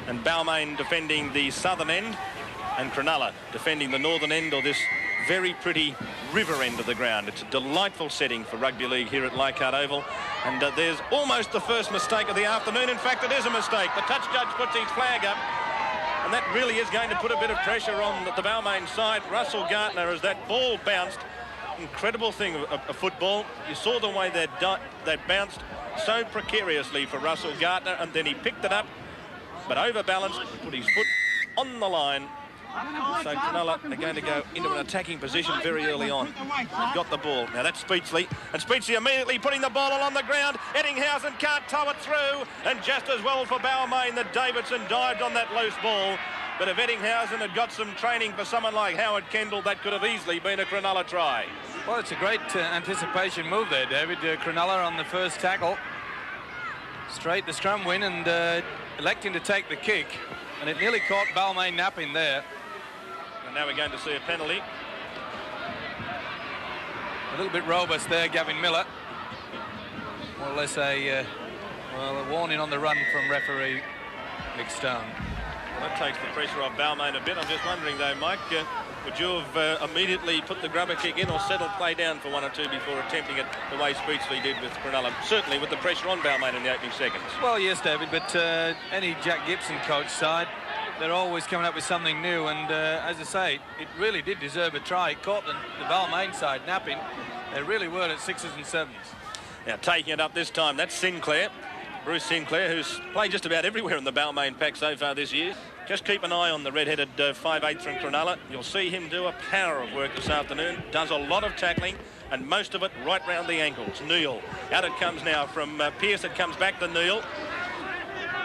And Balmain defending the southern end, and Cronulla defending the northern end, or this very pretty river end of the ground. It's a delightful setting for rugby league here at Leichhardt Oval. And there's almost the first mistake of the afternoon. In fact, it is a mistake. The touch judge puts his flag up, and that really is going to put a bit of pressure on the Balmain side. Russell Gardner, as that ball bounced, incredible thing of football. You saw the way that bounced so precariously for Russell Gardner, and then he picked it up, but overbalanced, put his foot on the line. So Cronulla are going to go into an attacking position very early on. They've got the ball. Now that's Speechley. And Speechley immediately putting the ball along the ground. Eddinghausen can't tow it through. And just as well for Balmain that Davidson dived on that loose ball. But if Eddinghausen had got some training for someone like Howard Kendall, that could have easily been a Cronulla try. Well, it's a great anticipation move there, David. Cronulla on the first tackle. Straight the scrum win and electing to take the kick. And it nearly caught Balmain napping there. And now we're going to see a penalty. A little bit robust there, Gavin Miller. More or less a warning on the run from referee Mick Stone. Well, that takes the pressure off Balmain a bit. I'm just wondering though, Mike, would you have immediately put the grubber kick in or settled play down for 1 or 2 before attempting it the way Speechley did with Cronulla? Certainly with the pressure on Balmain in the opening seconds. Well, yes, David, but any Jack Gibson coach side, they're always coming up with something new, and as I say, it really did deserve a try. It caught the Balmain side napping. They really were at 6s and 7s. Now taking it up this time, that's Sinclair. Bruce Sinclair, who's played just about everywhere in the Balmain pack so far this year. Just keep an eye on the red-headed 5'8" from Cronulla. You'll see him do a power of work this afternoon. Does a lot of tackling, and most of it right round the ankles. Neal. Out it comes now from Pearce. It comes back to Neal.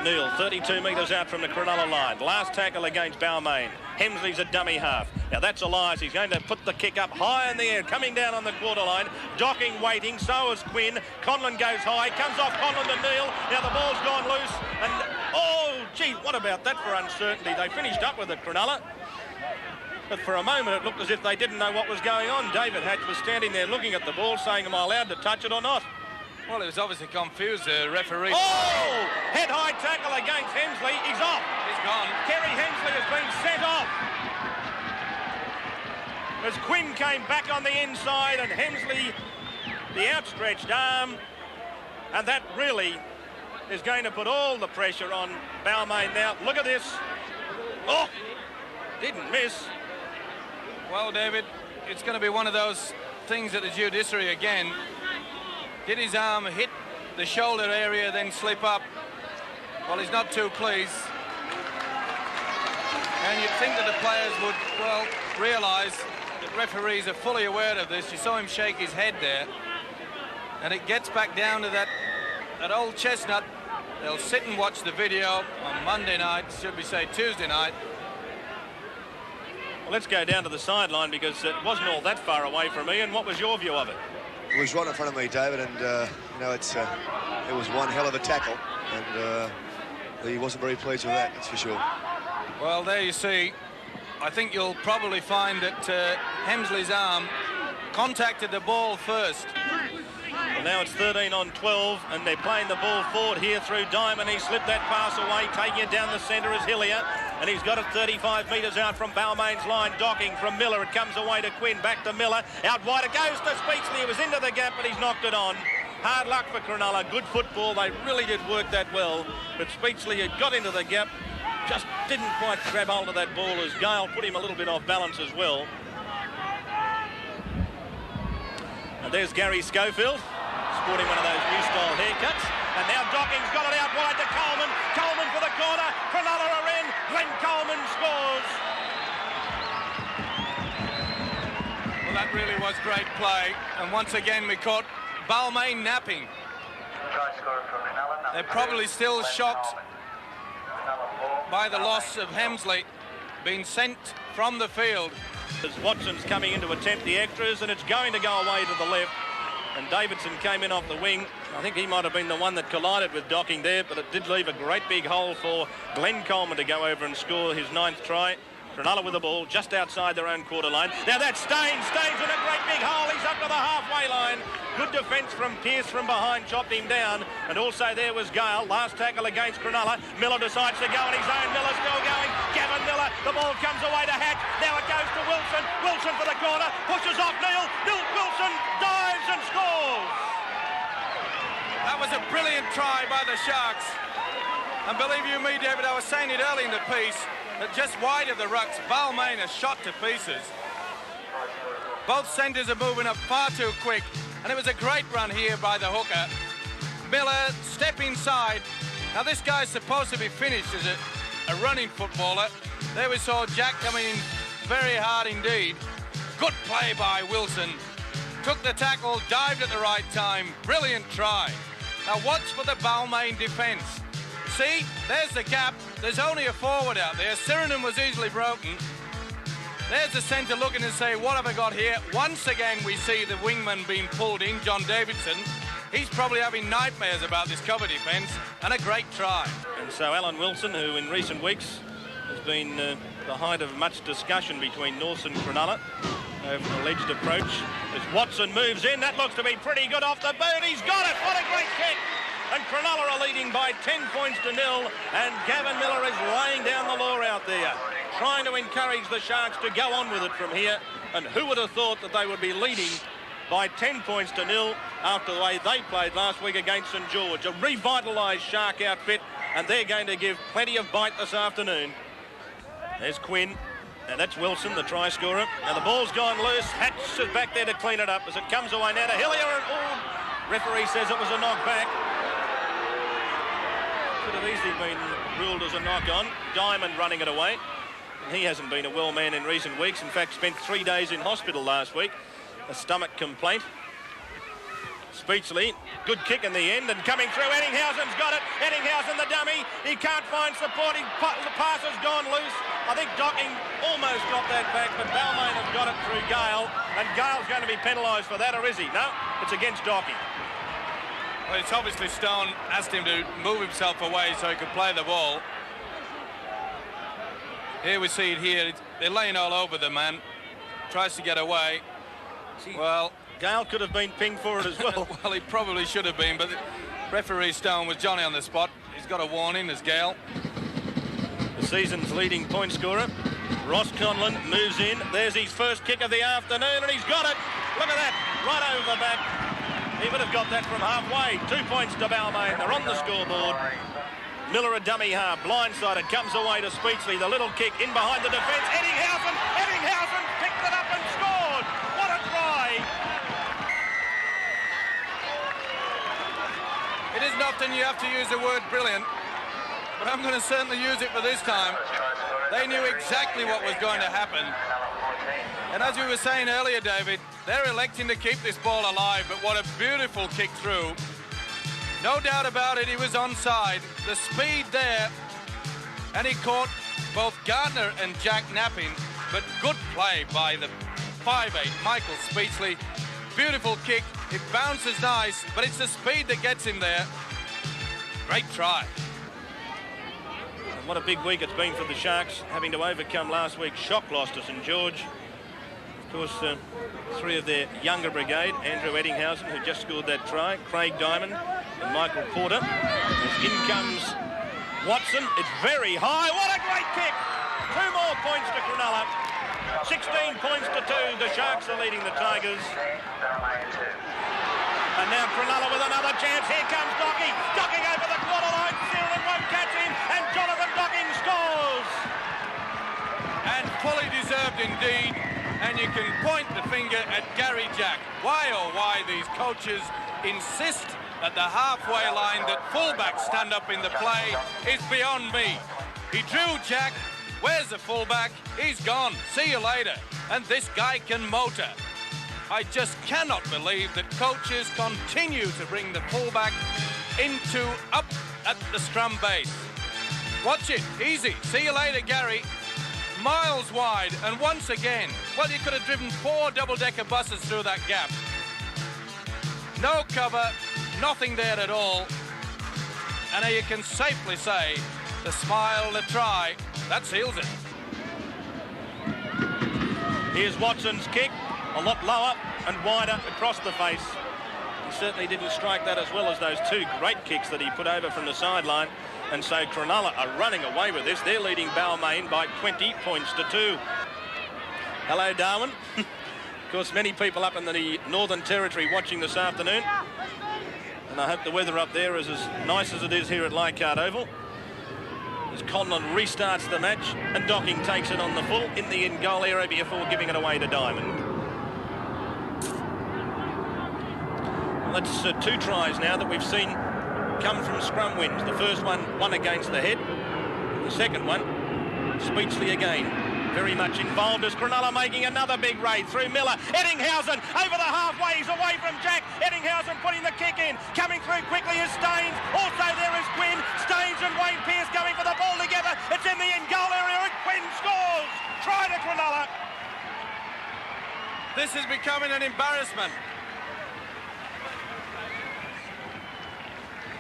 Neal, 32 metres out from the Cronulla line. Last tackle against Balmain. Hemsley's a dummy half. Now that's Elias. He's going to put the kick up high in the air, coming down on the quarter line. Docking, waiting. So is Quinn. Conlon goes high. Comes off Conlon to Neal. Now the ball's gone loose. And, oh, gee, what about that for uncertainty? They finished up with it, Cronulla. But for a moment, it looked as if they didn't know what was going on. David Hatch was standing there looking at the ball, saying, am I allowed to touch it or not? Well, it was obviously confused, the referee. Oh! Head-high tackle against Hemsley. He's off. He's gone. Kerry Hemsley has been sent off. As Quinn came back on the inside, and Hemsley, the outstretched arm, and that really is going to put all the pressure on Balmain now. Look at this. Oh! Didn't miss. Well, David, it's going to be one of those things at the judiciary again. Did his arm hit the shoulder area, then slip up? Well, he's not too pleased. And you'd think that the players would, well, realise that referees are fully aware of this. You saw him shake his head there. And it gets back down to that old chestnut. They'll sit and watch the video on Monday night, should we say Tuesday night. Well, let's go down to the sideline because it wasn't all that far away from me. And what was your view of it? It was right in front of me, David, and you know, it was one hell of a tackle, and he wasn't very pleased with that, that's for sure. Well, there you see. I think you'll probably find that Hemsley's arm contacted the ball first. Well, now it's 13 on 12, and they're playing the ball forward here through Diamond. He slipped that pass away, taking it down the centre is Hillier, and he's got it 35 metres out from Balmain's line. Docking from Miller. It comes away to Quinn, back to Miller. Out wide it goes to Speechley. It was into the gap, but he's knocked it on. Hard luck for Cronulla. Good football. They really did work that well, but Speechley had got into the gap, just didn't quite grab hold of that ball as Gale put him a little bit off balance as well. And there's Gary Schofield, sporting one of those new style haircuts. And now Docking's got it out wide to Coleman. Coleman for the corner. Cronulla are in. Glenn Coleman scores. Well, that really was great play. And once again, we caught Balmain napping. They're probably still shocked by the loss of Hemsley being sent from the field. As Watson's coming in to attempt the extras, and it's going to go away to the left. And Davidson came in off the wing. I think he might have been the one that collided with Docking there, but it did leave a great big hole for Glenn Coleman to go over and score his 9th try. Cronulla with the ball just outside their own quarter line. Now that's Staines in a great big hole. He's up to the halfway line. Good defence from Pearce from behind, chopped him down. And also there was Gale. Last tackle against Cronulla. Miller decides to go on his own. Miller still going. Gavin Miller. The ball comes away to Hatch. Now it goes to Wilson. Wilson for the corner. Pushes off Neil. Wilson dives and scores. That was a brilliant try by the Sharks. And believe you me, David, I was saying it early in the piece, that just wide of the rucks, Balmain is shot to pieces. Both centres are moving up far too quick, and it was a great run here by the hooker. Miller, step inside. Now this guy's supposed to be finished as a running footballer. There we saw Jack coming in very hard indeed. Good play by Wilson. Took the tackle, dived at the right time. Brilliant try. Now watch for the Balmain defence. See, there's the gap. There's only a forward out there. Sirenan was easily broken. There's the centre looking and say, what have I got here? Once again, we see the wingman being pulled in, John Davidson. He's probably having nightmares about this cover defence, and a great try. And so Alan Wilson, who in recent weeks has been the height of much discussion between North and Cronulla over an alleged approach, as Watson moves in. That looks to be pretty good off the boot. He's got it. What a great kick. And Cronulla are leading by 10 points to 0, and Gavin Miller is laying down the law out there, trying to encourage the Sharks to go on with it from here. And who would have thought that they would be leading by 10 points to 0 after the way they played last week against St George? A revitalised Shark outfit, and they're going to give plenty of bite this afternoon. There's Quinn, and that's Wilson, the try scorer. Now the ball's gone loose. Hatch is back there to clean it up as it comes away now to Hillier, and referee says it was a knockback. Could have easily been ruled as a knock-on. Diamond running it away. And he hasn't been a well man in recent weeks. In fact, spent 3 days in hospital last week. A stomach complaint. Speechley, good kick in the end, and coming through, Eddinghausen's got it. Eddinghausen, the dummy. He can't find support. The pass has gone loose. I think Docking almost got that back, but Balmain has got it through Gale, and Gale's going to be penalised for that, or is he? No, it's against Docking. Well, it's obviously Stone asked him to move himself away so he could play the ball. Here we see it here. They're laying all over the man. Tries to get away. Well, Gale could have been pinged for it as well. Well, he probably should have been, but referee Stone was Johnny on the spot. He's got a warning, there's Gale. The season's leading point scorer, Ross Conlon, moves in. There's his first kick of the afternoon, and he's got it. Look at that, right over the back. He would have got that from halfway. 2 points to Balmain. They're on the scoreboard. Miller a dummy half, blindsided, comes away to Speechley. The little kick in behind the defence. Eddinghausen picked it up and scored. What a try. It isn't often you have to use the word brilliant, but I'm going to certainly use it for this time. They knew exactly what was going to happen. And as we were saying earlier, David, they're electing to keep this ball alive, but what a beautiful kick through. No doubt about it, he was onside. The speed there, and he caught both Gardner and Jack napping, but good play by the 5'8", Michael Speechley. Beautiful kick, it bounces nice, but it's the speed that gets him there. Great try. And what a big week it's been for the Sharks, having to overcome last week's shock loss to St George. Of course, 3 of their younger brigade, Andrew Eddinghausen, who just scored that try, Craig Diamond and Michael Porter. As in comes Watson. It's very high. What a great kick! 2 more points to Cronulla. 16 points to 2. The Sharks are leading the Tigers. And now Cronulla with another chance. Here comes Docking. Docking over the quarter line. Sirenan won't catch him. And Jonathan Docking scores. And fully deserved indeed. And you can point the finger at Gary Jack. Why, oh why, these coaches insist at the halfway line that fullbacks stand up in the play is beyond me. He drew Jack. Where's the fullback? He's gone. See you later. And this guy can motor. I just cannot believe that coaches continue to bring the fullback up at the scrum base. Watch it. Easy. See you later, Gary. Miles wide, and once again, well, you could have driven 4 double-decker buses through that gap. No cover, nothing there at all. And you can safely say the smile, the try, that seals it. Here's Watson's kick, a lot lower and wider across the face. He certainly didn't strike that as well as those two great kicks that he put over from the sideline. And so Cronulla are running away with this. They're leading Balmain by 20 points to 2. Hello, Darwin. Of course, many people up in the Northern Territory watching this afternoon. And I hope the weather up there is as nice as it is here at Leichhardt Oval. As Conlon restarts the match and Docking takes it on the full in the in-goal area before giving it away to Diamond. Well, that's 2 tries now that we've seen come from scrum wins. The first one against the head. The second one, Speechley again. Very much involved as Cronulla making another big raid through Miller. Eddinghausen over the halfway. He's away from Jack. Eddinghausen putting the kick in. Coming through quickly is Staines. Also there is Quinn. Staines and Wayne Pearce going for the ball together. It's in the in-goal area and Quinn scores. Try to Cronulla. This is becoming an embarrassment.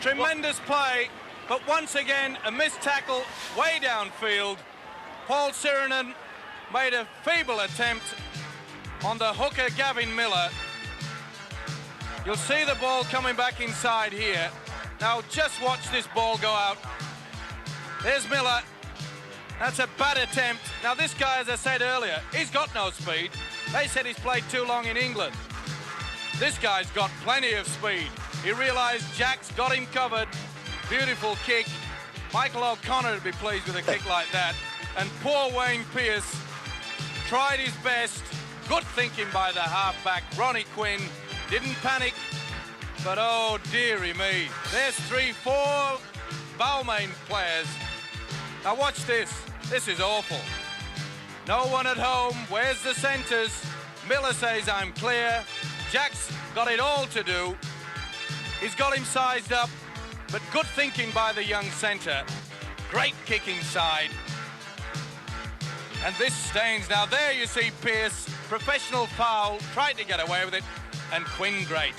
Tremendous play, but once again a missed tackle way downfield. Paul Sirenen made a feeble attempt on the hooker Gavin Miller. You'll see the ball coming back inside here. Now just watch this ball go out. There's Miller. That's a bad attempt. Now this guy, as I said earlier, he's got no speed. They said he's played too long in England. This guy's got plenty of speed. He realised Jack's got him covered. Beautiful kick. Michael O'Connor would be pleased with a kick like that. And poor Wayne Pearce tried his best. Good thinking by the halfback, Ronnie Quinn. Didn't panic, but oh dearie me. There's 3-4 Balmain players. Now watch this. This is awful. No one at home. Where's the centres? Miller says, I'm clear. Jack's got it all to do. He's got him sized up, but good thinking by the young centre. Great kick inside. And this Staines. Now there you see Pearce, professional foul, tried to get away with it, and Quinn great.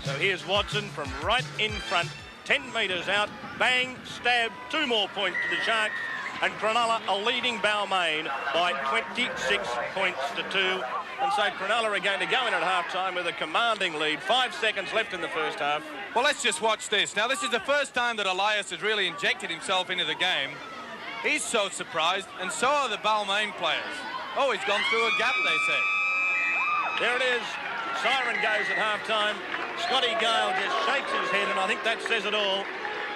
So here's Watson from right in front, 10 metres out, bang, stab, 2 more points to the Sharks, and Cronulla are leading Balmain by 26 points to 2. And so Cronulla are going to go in at half-time with a commanding lead. 5 seconds left in the first half. Well, let's just watch this. Now, this is the first time that Elias has really injected himself into the game. He's so surprised, and so are the Balmain players. Oh, he's gone through a gap, they say. There it is. Siren goes at half-time. Scotty Gale just shakes his head, and I think that says it all.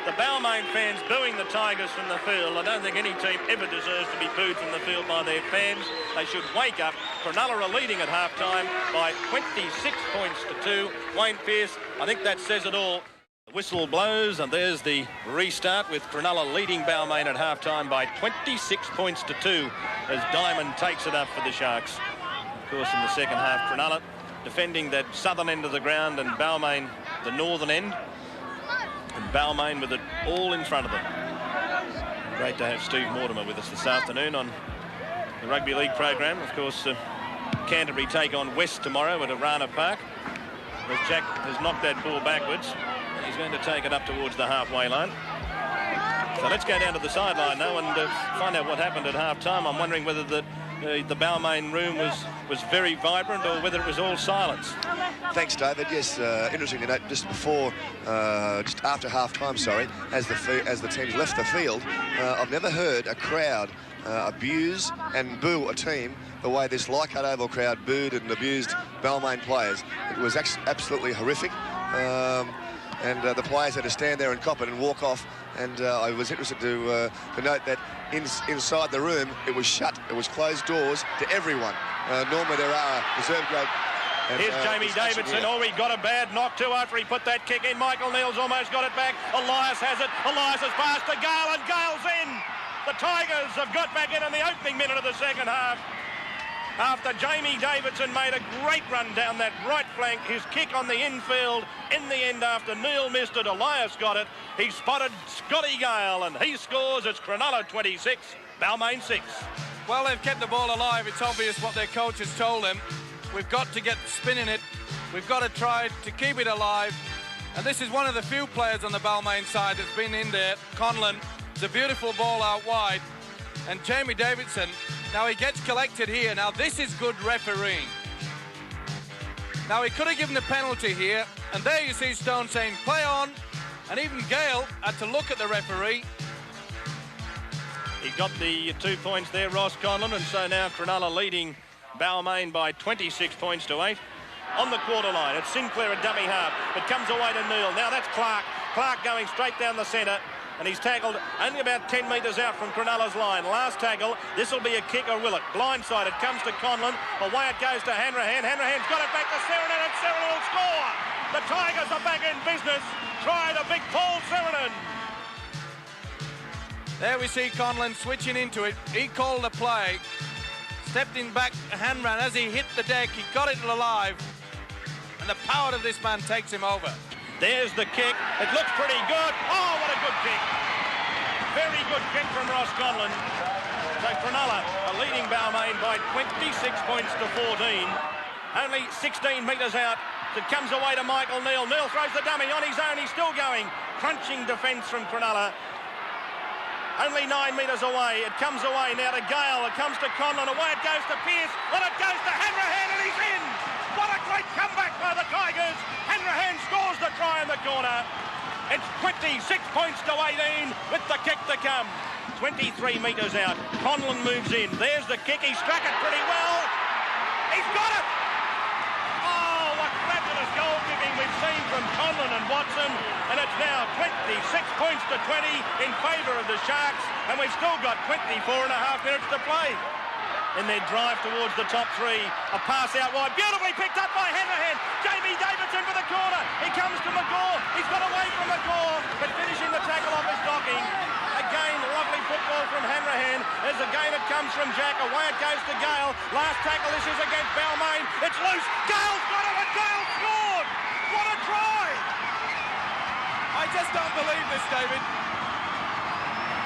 The Balmain fans booing the Tigers from the field. I don't think any team ever deserves to be booed from the field by their fans. They should wake up. Cronulla are leading at half-time by 26 points to 2. Wayne Pearce, I think that says it all. The whistle blows, and there's the restart with Cronulla leading Balmain at half-time by 26 points to 2 as Diamond takes it up for the Sharks. Of course, in the second half, Cronulla defending that southern end of the ground and Balmain the northern end. And Balmain with it all in front of them. Great to have Steve Mortimer with us this afternoon on the Rugby League program. Of course, Canterbury take on West tomorrow at Arana Park. As Jack has knocked that ball backwards, and he's going to take it up towards the halfway line. So let's go down to the sideline now and find out what happened at half-time. I'm wondering whether the Balmain room was very vibrant or whether it was all silence. Thanks, David. Yes, interesting to note, just after half-time, sorry, as the teams left the field, I've never heard a crowd abuse and boo a team the way this Leichhardt Oval crowd booed and abused Balmain players. It was absolutely horrific. And the players had to stand there and cop it and walk off. And I was interested to note that inside the room, it was shut. It was closed doors to everyone. Normally there are reserve grade. Here's Jamie Davidson. Oh, he got a bad knock too after he put that kick in. Michael Neal's almost got it back. Elias has it. Elias has passed to Gale, and Gale's in. The Tigers have got back in the opening minute of the second half. After Jamie Davidson made a great run down that right flank, his kick on the infield, in the end after Neal missed it, Elias got it. He spotted Scotty Gale and he scores. It's Cronulla 26, Balmain 6. Well, they've kept the ball alive. It's obvious what their coach has told them. We've got to get spinning it. We've got to try to keep it alive. And this is one of the few players on the Balmain side that's been in there. Conlon, it's a beautiful ball out wide. And Jamie Davidson, now he gets collected here. Now this is good refereeing. Now he could have given a penalty here, and there you see Stone saying play on, and even Gale had to look at the referee. He got the 2 points there, Ross Conlon, and so now Cronulla leading Balmain by 26 points to 8. On the quarter line, it's Sinclair, a dummy half. It comes away to Neal. Now that's Clark. Clark going straight down the centre, and he's tackled only about 10 metres out from Cronulla's line. Last tackle, this will be a kick, or will it? Blindside, it comes to Conlon. Away it goes to Hanrahan. Hanrahan's got it back to Serenan, and Serenan will score. The Tigers are back in business. Try the big Paul Serenan. There we see Conlon switching into it. He called the play. Stepped in back, Hanrahan. As he hit the deck, he got it alive. And the power of this man takes him over. There's the kick. It looks pretty good. Oh, what a good kick. Very good kick from Ross Conlon. So Cronulla are leading Balmain by 26 points to 14. Only 16 metres out. It comes away to Michael Neal. Neal throws the dummy on his own. He's still going. Crunching defence from Cronulla. Only 9 metres away. It comes away now to Gale. It comes to Conlon. Away it goes to Pearce. And it goes to Hanrahan, and he's in. What a great comeback by the Tigers. Hanrahan scores the try in the corner. It's 26 points to 18 with the kick to come. 23 metres out. Conlon moves in. There's the kick. He struck it pretty well. He's got it. Oh, what fabulous goal kicking we've seen from Conlon and Watson. And it's now 26 points to 20 in favour of the Sharks. And we've still got 24.5 minutes to play. In their drive towards the top three, a pass out wide, beautifully picked up by Hanrahan. Jamie Davidson for the corner. He comes to McGaw. He's got away from McGaw, but finishing the tackle off his docking. Again, lovely football from Hanrahan. As again it comes from Jack. Away it goes to Gale. Last tackle, this is against Balmain. It's loose. Gale's got it, and Gale scored. What a try! I just don't believe this, David.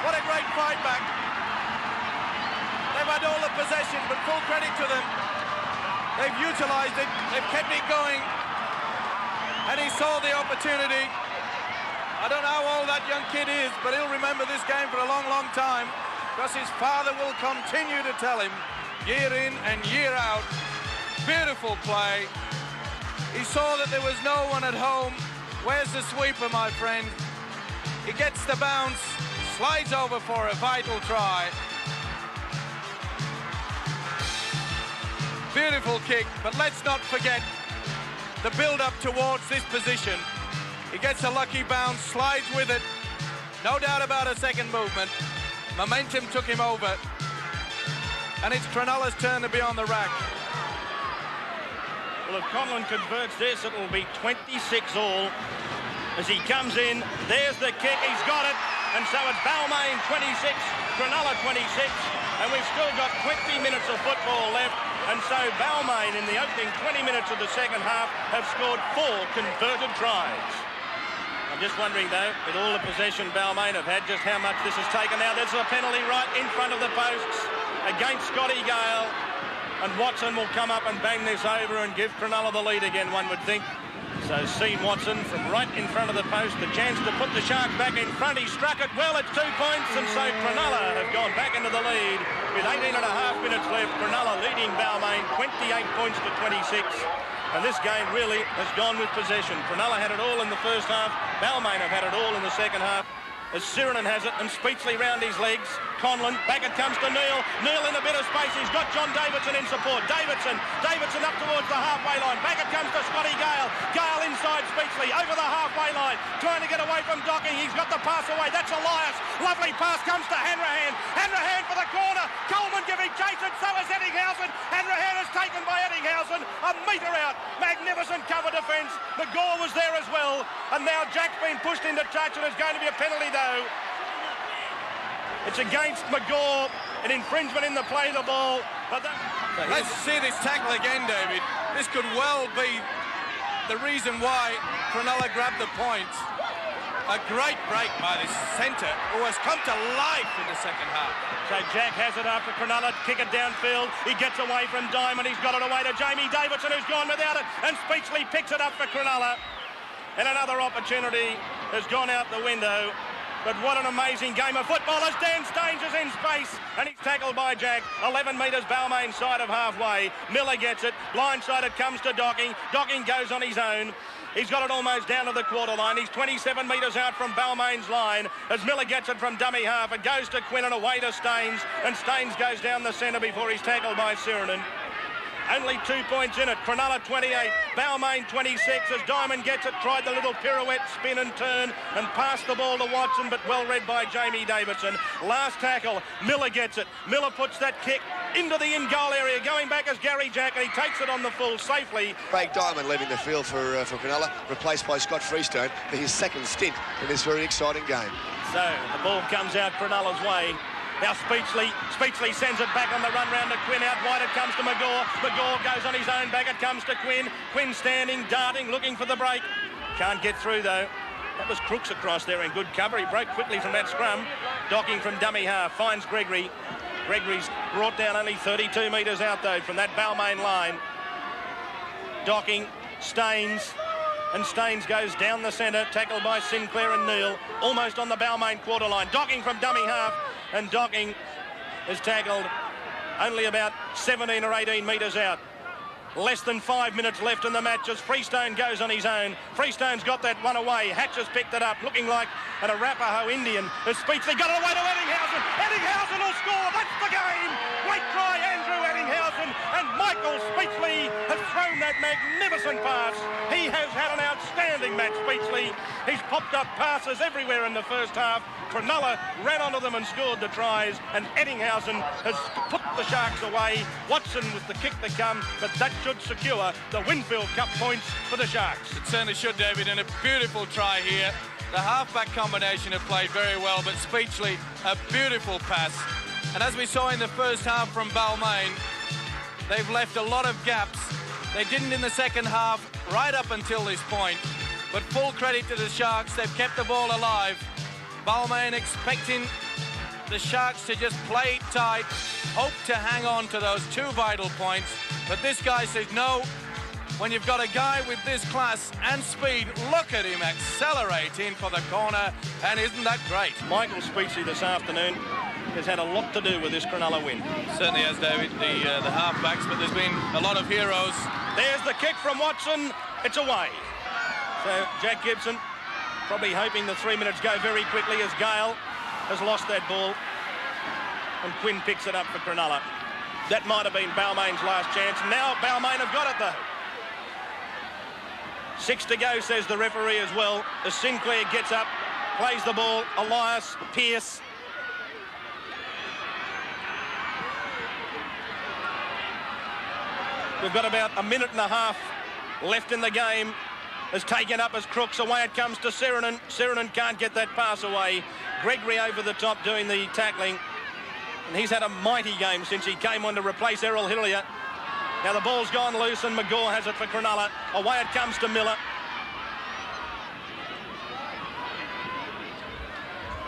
What a great fight back. They've had all the possession, but full credit to them. They've utilised it, they've kept it going, and he saw the opportunity. I don't know how old that young kid is, but he'll remember this game for a long, long time, because his father will continue to tell him, year in and year out, beautiful play. He saw that there was no one at home. Where's the sweeper, my friend? He gets the bounce, slides over for a vital try. Beautiful kick, but let's not forget the build-up towards this position. He gets a lucky bounce, slides with it. No doubt about a second movement. Momentum took him over. And it's Cronulla's turn to be on the rack. Well, if Conlon converts this, it will be 26 all. As he comes in, there's the kick, he's got it. And so it's Balmain 26, Cronulla 26. And we've still got 20 minutes of football left. And so Balmain, in the opening 20 minutes of the second half, have scored 4 converted tries. I'm just wondering, though, with all the possession Balmain have had, just how much this has taken. Now, there's a penalty right in front of the posts against Scotty Gale. And Watson will come up and bang this over and give Cronulla the lead again, one would think. So Sean Watson from right in front of the post, the chance to put the Sharks back in front. He struck it well, it's 2 points, and so Cronulla have gone back into the lead with 18.5 minutes left. Cronulla leading Balmain 28 points to 26. And this game really has gone with possession. Cronulla had it all in the first half. Balmain have had it all in the second half. As Serenan has it, and Speechley round his legs. Conlon, back it comes to Neal. Neal in a bit of space. He's got John Davidson in support. Davidson up towards the halfway line. Back it comes to Scotty Gale. Gale inside Speechley, over the halfway line. Trying to get away from Docking. He's got the pass away. That's Elias. Lovely pass comes to Hanrahan. Hanrahan for the corner. Coleman giving chase, and so is Eddinghausen. Hanrahan is taken by Eddinghausen. A metre out. Magnificent cover defence. McGaw was there as well. And now Jack's been pushed into touch, and there's going to be a penalty though. It's against McGaw, an infringement in the play of the ball. But let's see this tackle again, David. This could well be the reason why Cronulla grabbed the points. A great break by this centre, who has come to life in the second half. So Jack has it after Cronulla, kick it downfield. He gets away from Diamond. He's got it away to Jamie Davidson, who's gone without it. And Speechley picks it up for Cronulla. And another opportunity has gone out the window. But what an amazing game of football as Dan Staines is in space and he's tackled by Jack. 11 metres Balmain side of halfway. Miller gets it. Blindside it comes to Docking. Docking goes on his own. He's got it almost down to the quarter line. He's 27 metres out from Balmain's line as Miller gets it from dummy half. It goes to Quinn and away to Staines. And Staines goes down the centre before he's tackled by Sirinen. Only 2 points in it. Cronulla 28, Balmain 26 as Diamond gets it, tried the little pirouette, spin and turn and passed the ball to Watson, but well read by Jamie Davidson. Last tackle, Miller gets it. Miller puts that kick into the in-goal area, going back as Gary Jack, and he takes it on the full safely. Craig Diamond leaving the field for Cronulla, replaced by Scott Freestone for his second stint in this very exciting game. So the ball comes out Cronulla's way. Now Speechley sends it back on the run round to Quinn. Out wide it comes to McGaw. McGaw goes on his own, back it comes to Quinn. Quinn standing, darting, looking for the break. Can't get through though. That was Crooks across there in good cover. He broke quickly from that scrum. Docking from dummy half, finds Gregory. Gregory's brought down only 32 metres out though from that Balmain line. Docking, Staines. And Staines goes down the centre, tackled by Sinclair and Neal, almost on the Balmain quarter line. Docking from dummy half, and Docking is tackled only about 17 or 18 metres out. Less than 5 minutes left in the match as Freestone goes on his own. Freestone's got that one away. Hatch has picked it up, looking like an Arapaho Indian. As Speechley got it away to Eddinghausen. Eddinghausen will score. That's the game. Great try, Andrew Eddinghausen. And Michael Speechley has thrown that magnificent pass. He has had an outstanding match, Speechley. He's popped up passes everywhere in the first half. Cronulla ran onto them and scored the tries, and Eddinghausen has put the Sharks away. Watson with the kick to come, but that should secure the Winfield Cup points for the Sharks. It certainly should, David, and a beautiful try here. The halfback combination have played very well, but Speechley, a beautiful pass. And as we saw in the first half from Balmain, they've left a lot of gaps. They didn't in the second half, right up until this point. But full credit to the Sharks, they've kept the ball alive. Balmain expecting the Sharks to just play it tight, hope to hang on to those 2 vital points. But this guy says no. When you've got a guy with this class and speed, look at him accelerate in for the corner, and isn't that great? Michael Speechley this afternoon has had a lot to do with this Cronulla win. Certainly has, David, the halfbacks, but there's been a lot of heroes. There's the kick from Watson. It's away. So Jack Gibson probably hoping the 3 minutes go very quickly as Gale has lost that ball. And Quinn picks it up for Cronulla. That might have been Balmain's last chance. Now Balmain have got it though. 6 to go, says the referee as well. As Sinclair gets up, plays the ball. Elias, Pearce. We've got about a minute and a half left in the game. Is taken up as Crooks. Away it comes to Sirinen. Sirinen can't get that pass away. Gregory over the top doing the tackling. And he's had a mighty game since he came on to replace Errol Hillier. Now the ball's gone loose and McGaw has it for Cronulla. Away it comes to Miller.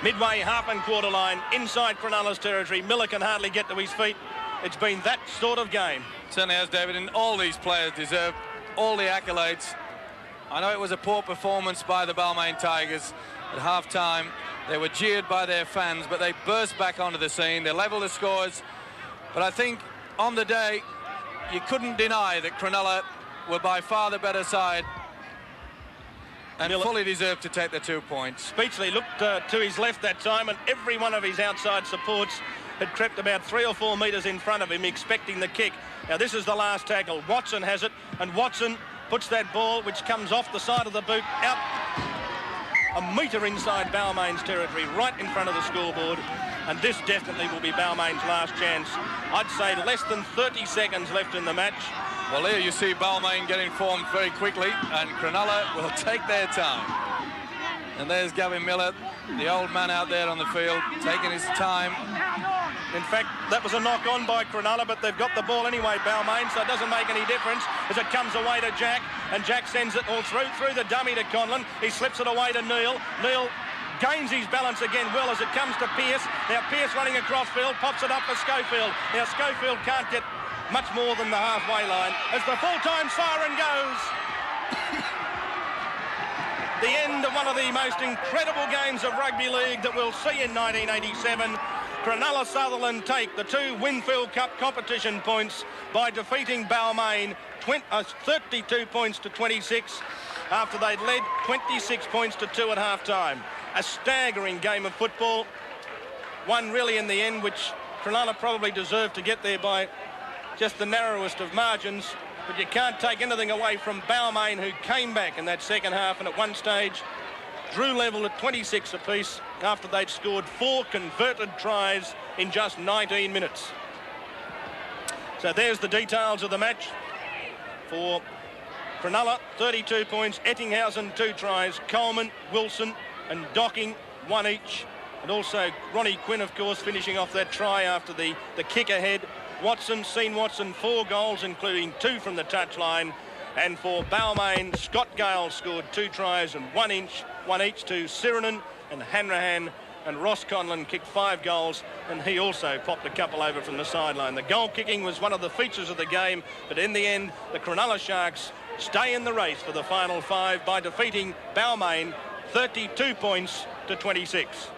Midway, half and quarter line, inside Cronulla's territory. Miller can hardly get to his feet. It's been that sort of game. Certainly has, David, and all these players deserve all the accolades. I know it was a poor performance by the Balmain Tigers at half-time. They were jeered by their fans, but they burst back onto the scene. They levelled the scores. But I think on the day, you couldn't deny that Cronulla were by far the better side and Miller fully deserved to take the 2 points. Speechley looked to his left that time, and every one of his outside supports had crept about 3 or 4 metres in front of him, expecting the kick. Now, this is the last tackle. Watson has it, and Watson puts that ball, which comes off the side of the boot, out a metre inside Balmain's territory, right in front of the scoreboard. And this definitely will be Balmain's last chance. I'd say less than 30 seconds left in the match. Well, here you see Balmain getting formed very quickly, and Cronulla will take their time. And there's Gavin Miller, the old man out there on the field, taking his time. In fact, that was a knock-on by Cronulla, but they've got the ball anyway, Balmain, so it doesn't make any difference as it comes away to Jack, and Jack sends it all through the dummy to Conlon. He slips it away to Neal. Neal gains his balance again well as it comes to Pearce. Now Pearce running across field, pops it up for Schofield. Now Schofield can't get much more than the halfway line as the full-time siren goes. the end of one of the most incredible games of rugby league that we'll see in 1987. Cronulla Sutherland take the 2 Winfield Cup competition points by defeating Balmain 32 points to 26 after they'd led 26 points to 2 at half-time. A staggering game of football, one really in the end which Cronulla probably deserved to get there by just the narrowest of margins, but you can't take anything away from Balmain, who came back in that second half and at one stage drew level at 26 apiece after they'd scored 4 converted tries in just 19 minutes. So there's the details of the match. For Cronulla, 32 points, Ettinghausen 2 tries, Coleman, Wilson and Docking 1 each. And also Ronnie Quinn, of course, finishing off that try after the kick ahead. Watson, 4 goals, including 2 from the touchline. And for Balmain, Scott Gale scored 2 tries and 1 each to Sirinen and Hanrahan, and Ross Conlon kicked 5 goals, and he also popped a couple over from the sideline. The goal kicking was one of the features of the game, but in the end, the Cronulla Sharks stay in the race for the final 5 by defeating Balmain 32 points to 26.